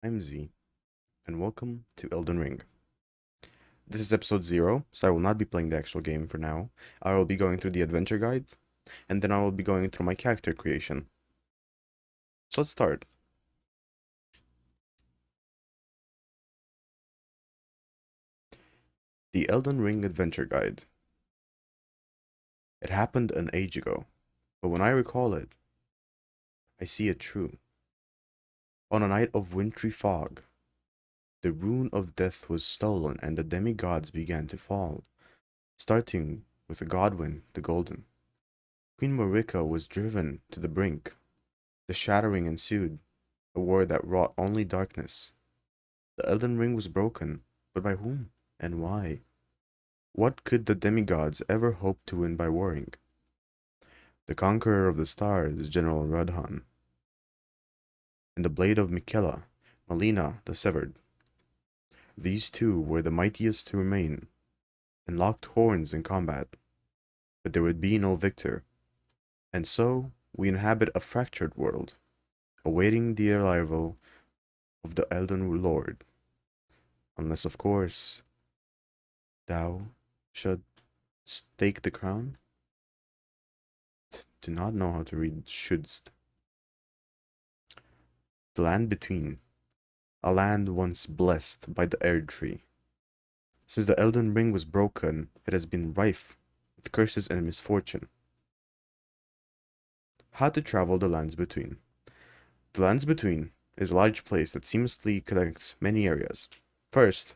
I'm Z, and welcome to Elden Ring. This is episode 0, so I will not be playing the actual game for now. I will be going through the adventure guide, and then I will be going through my character creation. So let's start. The Elden Ring Adventure Guide. It happened an age ago, but when I recall it, I see it true. On a night of wintry fog, the rune of death was stolen and the demigods began to fall, starting with Godwyn the Golden. Queen Marika was driven to the brink. The shattering ensued, a war that wrought only darkness. The Elden Ring was broken, but by whom and why? What could the demigods ever hope to win by warring? The conqueror of the stars, General Radhan, and the blade of Miquella, Melina the Severed. These two were the mightiest to remain, and locked horns in combat. But there would be no victor. And so, we inhabit a fractured world, awaiting the arrival of the Elden Lord. Unless, of course, thou should stake the crown? Do not know how to read shouldst. The land between. A land once blessed by the Erd Tree. Since the Elden Ring was broken, it has been rife with curses and misfortune. How to travel the lands between. The lands between is a large place that seamlessly connects many areas. First,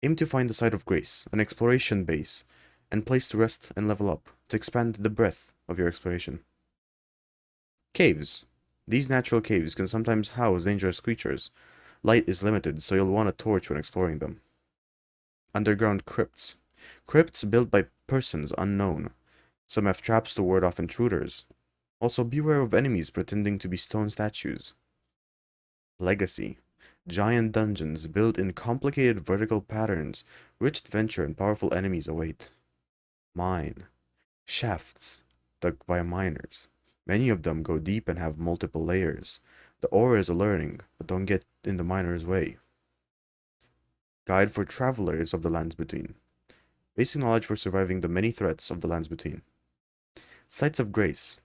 aim to find the site of grace, an exploration base, and place to rest and level up to expand the breadth of your exploration. Caves. These natural caves can sometimes house dangerous creatures. Light is limited, so you'll want a torch when exploring them. Underground crypts. Crypts built by persons unknown. Some have traps to ward off intruders. Also, beware of enemies pretending to be stone statues. Legacy. Giant dungeons built in complicated vertical patterns. Rich adventure and powerful enemies await. Mine. Shafts dug by miners. Many of them go deep and have multiple layers. The ore is alluring, but don't get in the miner's way. Guide for travelers of the lands between. Basic knowledge for surviving the many threats of the lands between. Sites of grace.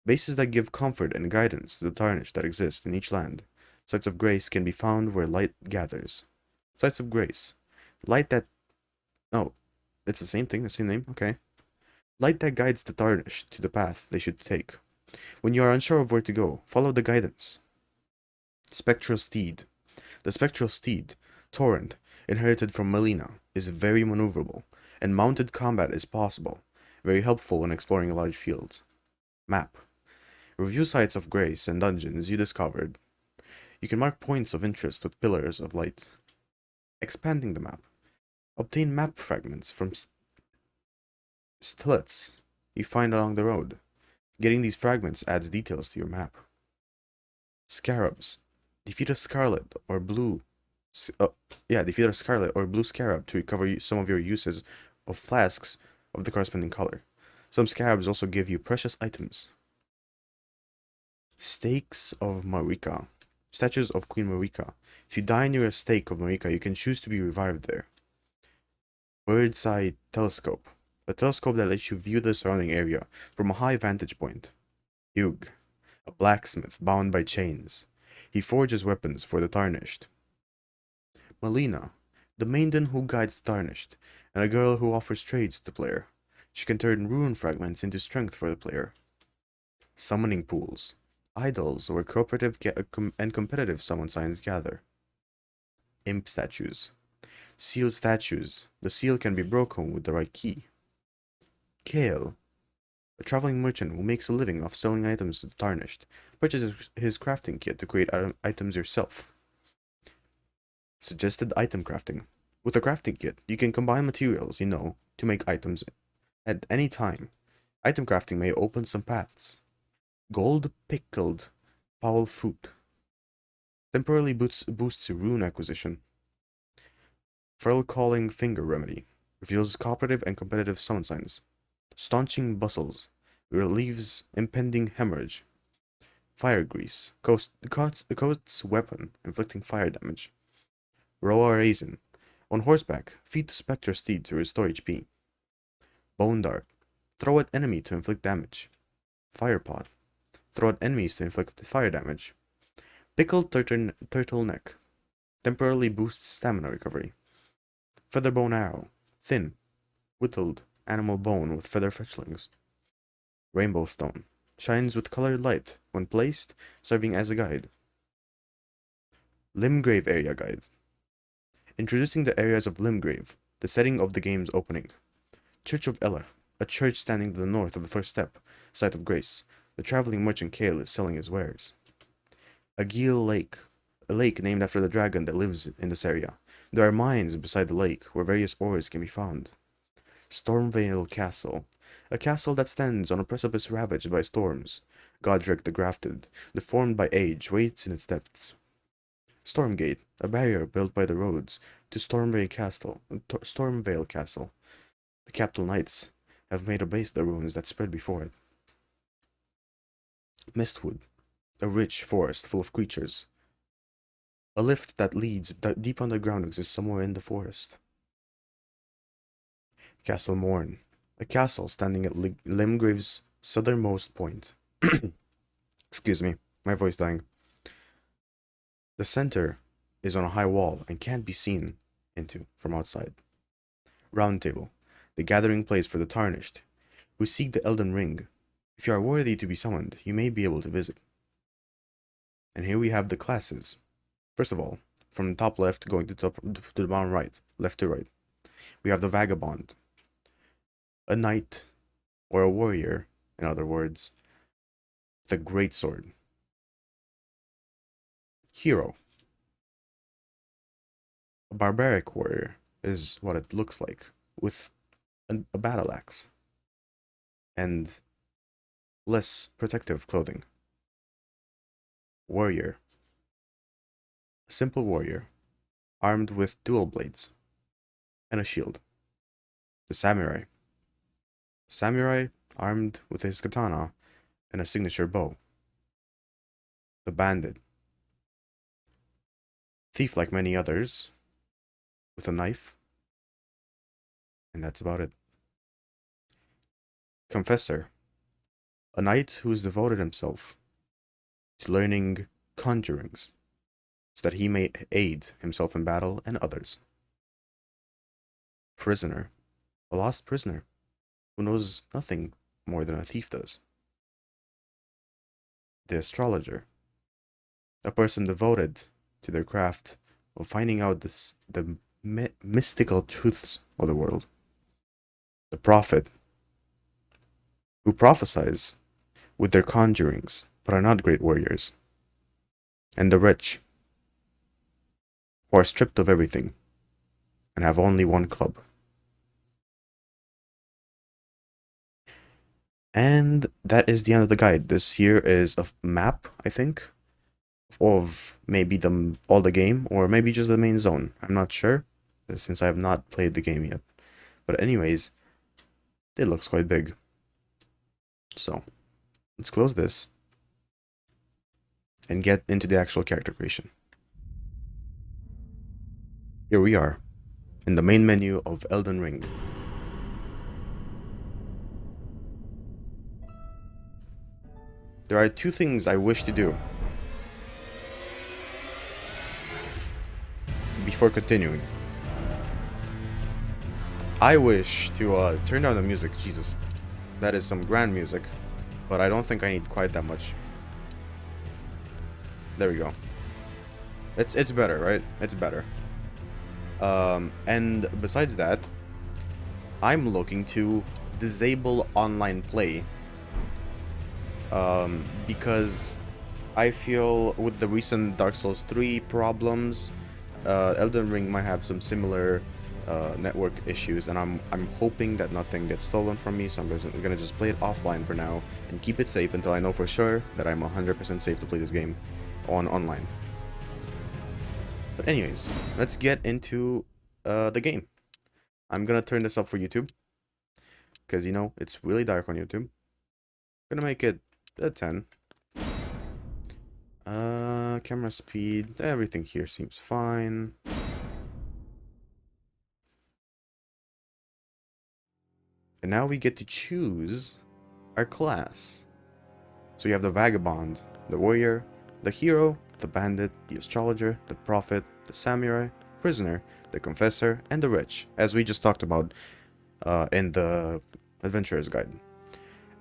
Bases that give comfort and guidance to the Tarnished that exist in each land. Sites of grace can be found where light gathers. Sites of grace. Light that... Oh, it's the same thing, the same name? Okay. Light that guides the Tarnished to the path they should take. When you are unsure of where to go, follow the guidance. Spectral Steed. The Spectral Steed, Torrent, inherited from Melina, is very maneuverable, and mounted combat is possible, very helpful when exploring large fields. Map. Review sites of grace and dungeons you discovered. You can mark points of interest with pillars of light. Expanding the map. Obtain map fragments from stillets you find along the road. Getting these fragments adds details to your map. Scarabs. Defeat a scarlet or blue. Defeat a scarlet or blue scarab to recover some of your uses of flasks of the corresponding color. Some scarabs also give you precious items. Stakes of Marika. Statues of Queen Marika. If you die near a stake of Marika, you can choose to be revived there. Bird's Eye Telescope. A telescope that lets you view the surrounding area from a high vantage point. Hugh. A blacksmith bound by chains. He forges weapons for the Tarnished. Melina. The maiden who guides the Tarnished, and a girl who offers trades to the player. She can turn rune fragments into strength for the player. Summoning pools. Idols where cooperative and competitive summon signs gather. Imp statues. Sealed statues. The seal can be broken with the right key. Kale. A traveling merchant who makes a living off selling items to the Tarnished. Purchase his crafting kit to create items yourself. Suggested item crafting. With a crafting kit, you can combine materials you know to make items at any time. Item crafting may open some paths. Gold pickled foul fruit. Temporarily boosts rune acquisition. Feral calling finger remedy. Reveals cooperative and competitive summon signs. Staunching bustles. Relieves impending hemorrhage. Fire Grease. Coat's weapon, inflicting fire damage. Roa Raisin. On horseback, feed the Spectre steed to restore HP. Bone Dart. Throw at enemy to inflict damage. Fire Pot. Throw at enemies to inflict fire damage. Pickled Turtleneck. Temporarily boosts stamina recovery. Featherbone Arrow. Thin, whittled animal bone with feather fetchlings. Rainbow Stone. Shines with colored light when placed, serving as a guide. Limgrave Area Guide. Introducing the areas of Limgrave, the setting of the game's opening. Church of Ella, a church standing to the north of the first step, site of grace. The traveling merchant Kale is selling his wares. Agil Lake, a lake named after the dragon that lives in this area. There are mines beside the lake where various ores can be found. Stormvale Castle, a castle that stands on a precipice ravaged by storms. Godric the Grafted, deformed by age, waits in its depths. Stormgate, a barrier built by the roads to Stormvale Castle. The Capital Knights have made a base of the ruins that spread before it. Mistwood, a rich forest full of creatures. A lift that leads deep underground exists somewhere in the forest. Castle Morn, a castle standing at Limgrave's southernmost point. Excuse me, my voice dying. The center is on a high wall and can't be seen into from outside. Round Table, the gathering place for the Tarnished, who seek the Elden Ring. If you are worthy to be summoned, you may be able to visit. And here we have the classes. First of all, from the top left going to the bottom right, left to right, we have the Vagabond, a knight, or a warrior, in other words, the great sword. Hero, a barbaric warrior is what it looks like, with a battle axe and less protective clothing. Warrior, a simple warrior, armed with dual blades and a shield. The samurai, armed with his katana and a signature bow. The bandit, thief like many others, with a knife, and that's about it. Confessor, a knight who has devoted himself to learning conjurings, so that he may aid himself in battle and others. Prisoner, a lost prisoner, who knows nothing more than a thief does. The astrologer, a person devoted to their craft of finding out the mystical truths of the world. The prophet, who prophesies with their conjurings, but are not great warriors. And the rich, who are stripped of everything, and have only one club. And that is the end of the guide. This here is a map, I think, of maybe all the game, or maybe just the main zone. I'm not sure, since I have not played the game yet. But anyways, it looks quite big. So, let's close this and get into the actual character creation. Here we are, in the main menu of Elden Ring. There are two things I wish to do before continuing. I wish to turn down the music. Jesus, that is some grand music, but I don't think I need quite that much. There we go. It's better, right? It's better. And besides that, I'm looking to disable online play. Because I feel with the recent Dark Souls 3 problems, Elden Ring might have some similar network issues, and I'm hoping that nothing gets stolen from me, so I'm gonna just play it offline for now and keep it safe until I know for sure that I'm 100% safe to play this game online. But anyways, let's get into the game. I'm gonna turn this up for YouTube, because it's really dark on YouTube. I'm gonna make it a 10. Camera speed, everything here seems fine. And now we get to choose our class. So you have the Vagabond, the Warrior, the Hero, the Bandit, the Astrologer, the Prophet, the Samurai, Prisoner, the Confessor, and the Rich, as we just talked about in the Adventurer's Guide.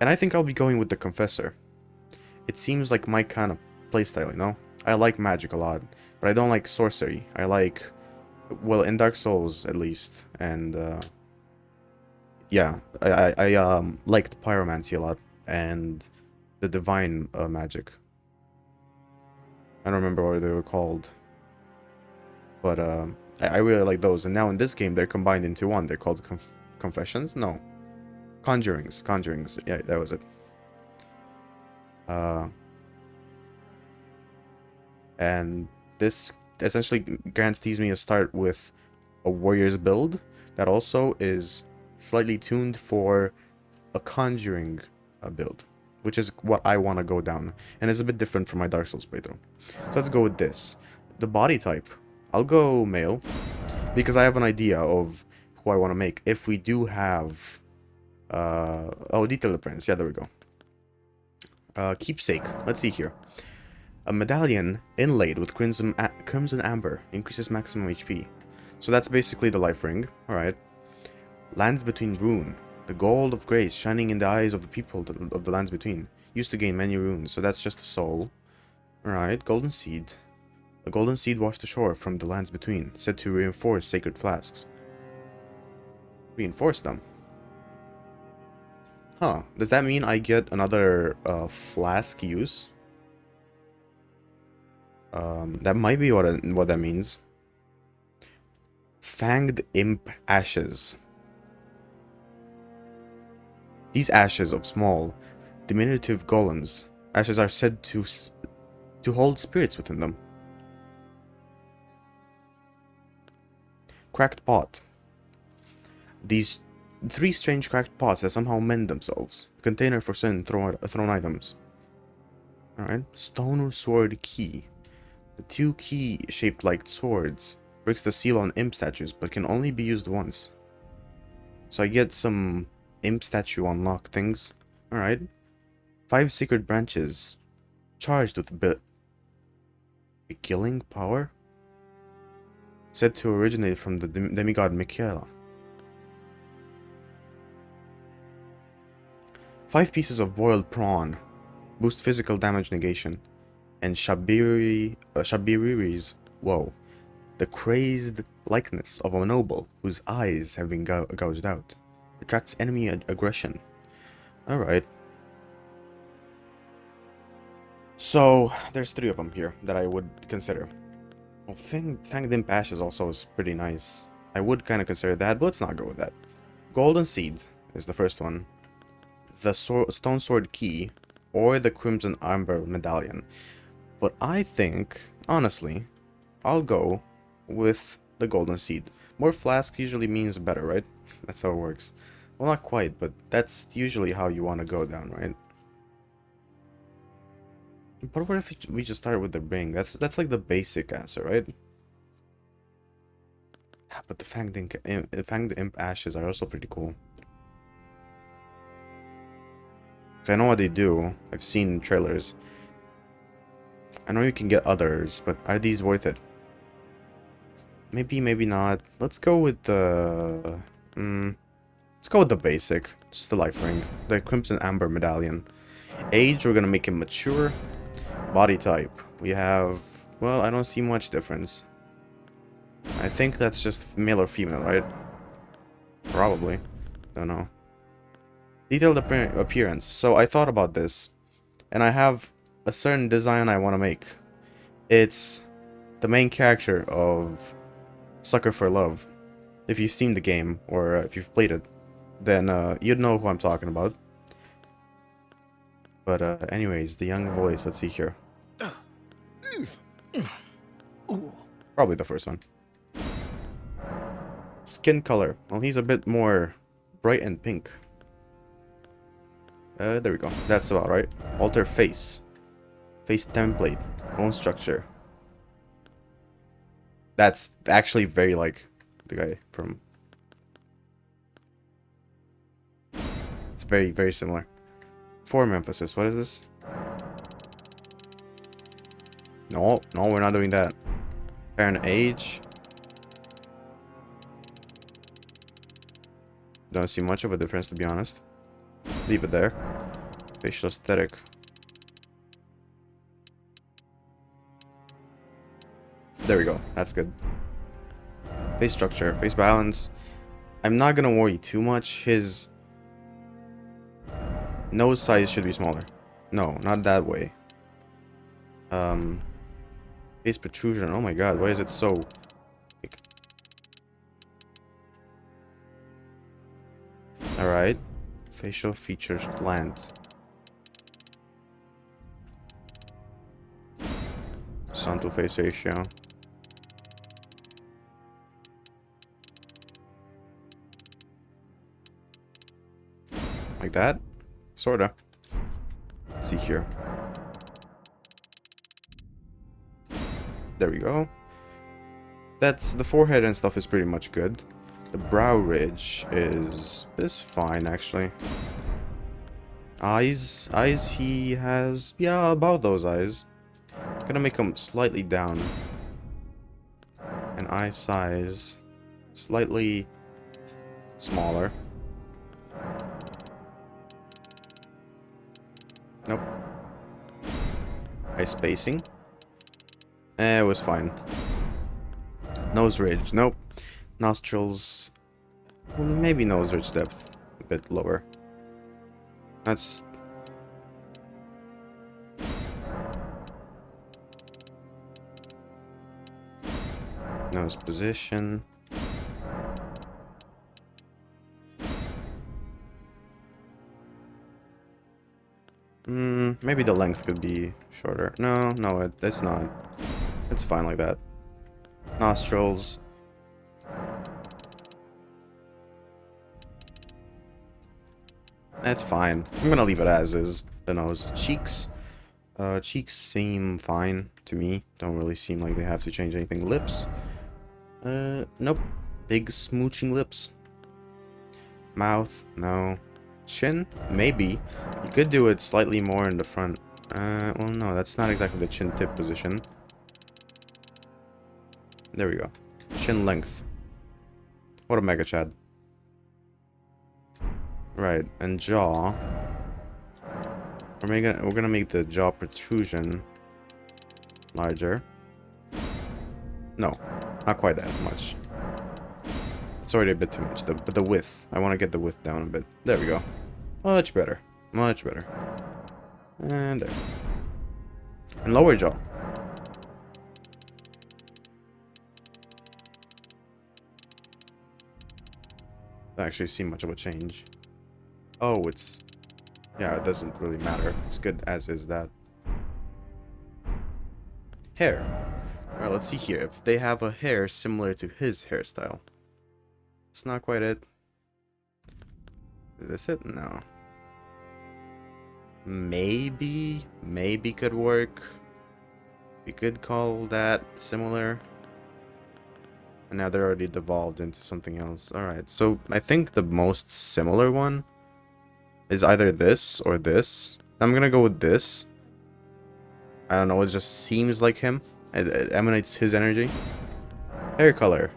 And I think I'll be going with the Confessor. It seems like my kind of playstyle, you know? I like magic a lot, but I don't like sorcery. I like, well, in Dark Souls at least, and yeah, I liked pyromancy a lot and the divine magic. I don't remember what they were called, but I really like those. And now in this game, they're combined into one. They're called confessions. No, conjurings. Conjurings. Yeah, that was it. And this essentially guarantees me a start with a warrior's build that also is slightly tuned for a conjuring build, which is what I want to go down, and it's a bit different from my Dark Souls playthrough. So let's go with this. The body type, I'll go male, because I have an idea of who I want to make. If we do have, oh, detailed appearance, yeah, there we go. Keepsake, let's see here. A medallion inlaid with crimson amber increases maximum HP. So that's basically the life ring, alright. Lands Between rune. The gold of grace shining in the eyes of the people of the lands between. Used to gain many runes, so that's just a soul. Alright, golden seed. A golden seed washed ashore from the lands between, said to reinforce sacred flasks. Reinforce them? Huh, does that mean I get another flask use? That might be what that means. Fanged Imp Ashes. These ashes of small, diminutive golems, ashes are said to hold spirits within them. Cracked pot. These 3 strange cracked pots that somehow mend themselves. A container for certain thrown items. Alright. Stone sword key. The 2 key shaped like swords breaks the seal on imp statues, but can only be used once. So I get some imp statue unlock things. Alright. 5 sacred branches charged with a killing power, said to originate from the demigod Michaela. 5 pieces of boiled prawn boost physical damage negation. And Shabiriri's, whoa, the crazed likeness of a noble whose eyes have been gouged out. Attracts enemy aggression. Alright. So, there's 3 of them here that I would consider. Well, Fanged Imp Ashes also is pretty nice. I would kind of consider that, but let's not go with that. Golden Seed is the first one. The Stone Sword Key, or the Crimson Amber Medallion. But I think, honestly, I'll go with the Golden Seed. More flasks usually means better, right? That's how it works. Well, not quite, but that's usually how you want to go down, right? But what if we just start with the ring? That's like the basic answer, right? But the Fanged Imp Ashes are also pretty cool. Because I know what they do. I've seen trailers. I know you can get others, but are these worth it? Maybe, maybe not. Let's go with the... let's go with the basic. Just the life ring. The Crimson Amber Medallion. Age, we're gonna make him mature. Body type. We have... well, I don't see much difference. I think that's just male or female, right? Probably. Don't know. Detailed appearance. So I thought about this. And I have a certain design I want to make. It's the main character of Sucker for Love. If you've seen the game, or if you've played it, then you'd know who I'm talking about. But anyways, the young voice, let's see here. Probably the first one. Skin color. Well, he's a bit more bright and pink. There we go. That's about right. Alter face. Face template. Bone structure. That's actually very like the guy from... It's very, very similar. Form emphasis. What is this? No, no, we're not doing that. Parent age. Don't see much of a difference, to be honest. Leave it there. Facial aesthetic. There we go. That's good. Face structure. Face balance. I'm not gonna worry too much. His nose size should be smaller. No, not that way. Face protrusion. Oh my god, why is it so... Like... Alright. Facial features land. Sun to face ratio. Like that? Sorta. Let's see here. There we go. That's... The forehead and stuff is pretty much good. The brow ridge is fine, actually. Eyes. Eyes, he has... Yeah, about those eyes. Gonna make them slightly down. And eye size... Slightly... smaller. Nope. Eye spacing. It was fine. Nose ridge. Nope. Nostrils. Well, maybe nose ridge depth. A bit lower. That's... Nose position. Maybe the length could be shorter. No, it's not. It's fine like that. Nostrils. That's fine. I'm gonna leave it as is. The nose. Cheeks. Cheeks seem fine to me. Don't really seem like they have to change anything. Lips. Nope. Big smooching lips. Mouth. No. Chin? Maybe. You could do it slightly more in the front. Well, no, that's not exactly the chin tip position. There we go. Chin length. What a mega chad. Right, and jaw. We're gonna make the jaw protrusion larger. No, not quite that much. It's already a bit too much. But the width, I want to get the width down a bit. There we go. Much better. Much better. And there. And lower jaw. Don't actually see much of a change. Oh, it's... Yeah, it doesn't really matter. It's good as is that. Hair. Alright, let's see here. If they have a hair similar to his hairstyle. It's not quite it. Is this it? No. Maybe could work. We could call that similar. And now they're already devolved into something else. Alright, so I think the most similar one is either this or this. I'm gonna go with this. I don't know, it just seems like him. It emanates his energy. Hair color.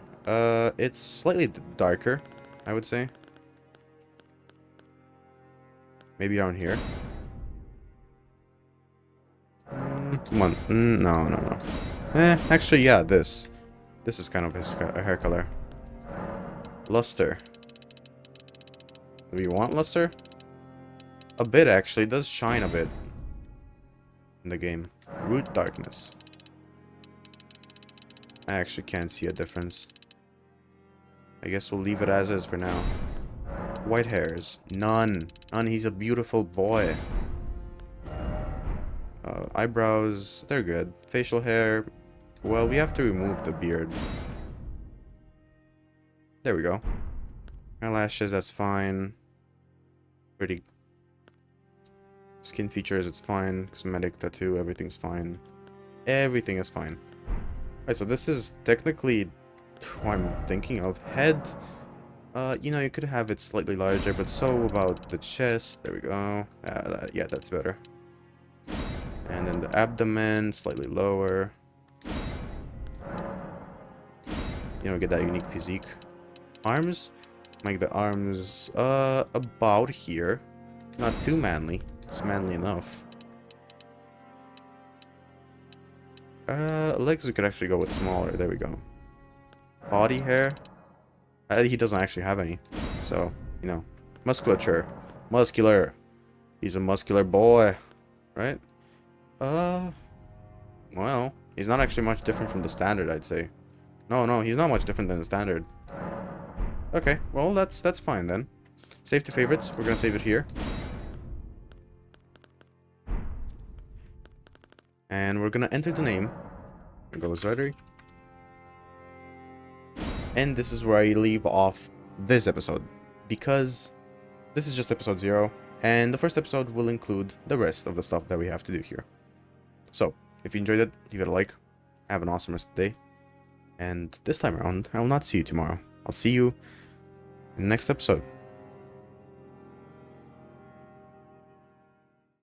It's slightly darker, I would say. Maybe around here. Come on. No. Actually, yeah, this. This is kind of his hair color. Luster. Do we want luster? A bit, actually. It does shine a bit in the game. Root darkness. I actually can't see a difference. I guess we'll leave it as is for now. White hairs. None. None. He's a beautiful boy. Eyebrows. They're good. Facial hair. Well, we have to remove the beard. There we go. Eyelashes. That's fine. Pretty Skin features, it's fine. Cosmetic, tattoo, everything's fine. Everything is fine. Alright, so this is technically what I'm thinking of. Head, you know, you could have it slightly larger, but so about the chest. There we go. Yeah, that's better. And then the abdomen, slightly lower. You know, get that unique physique. Arms, make the arms, about here. Not too manly. It's manly enough. Legs we could actually go with smaller. There we go. Body hair. He doesn't actually have any. So, you know. Musculature. Muscular. He's a muscular boy. Right? Well, he's not actually much different from the standard, I'd say. No, he's not much different than the standard. Okay, well, that's fine then. Save to favorites. We're gonna save it here. And we're gonna enter the name. There goes Zreddery. And this is where I leave off this episode. Because this is just episode 0. And the first episode will include the rest of the stuff that we have to do here. So, if you enjoyed it, leave it a like. Have an awesome rest of the day. And this time around, I will not see you tomorrow. I'll see you in the next episode.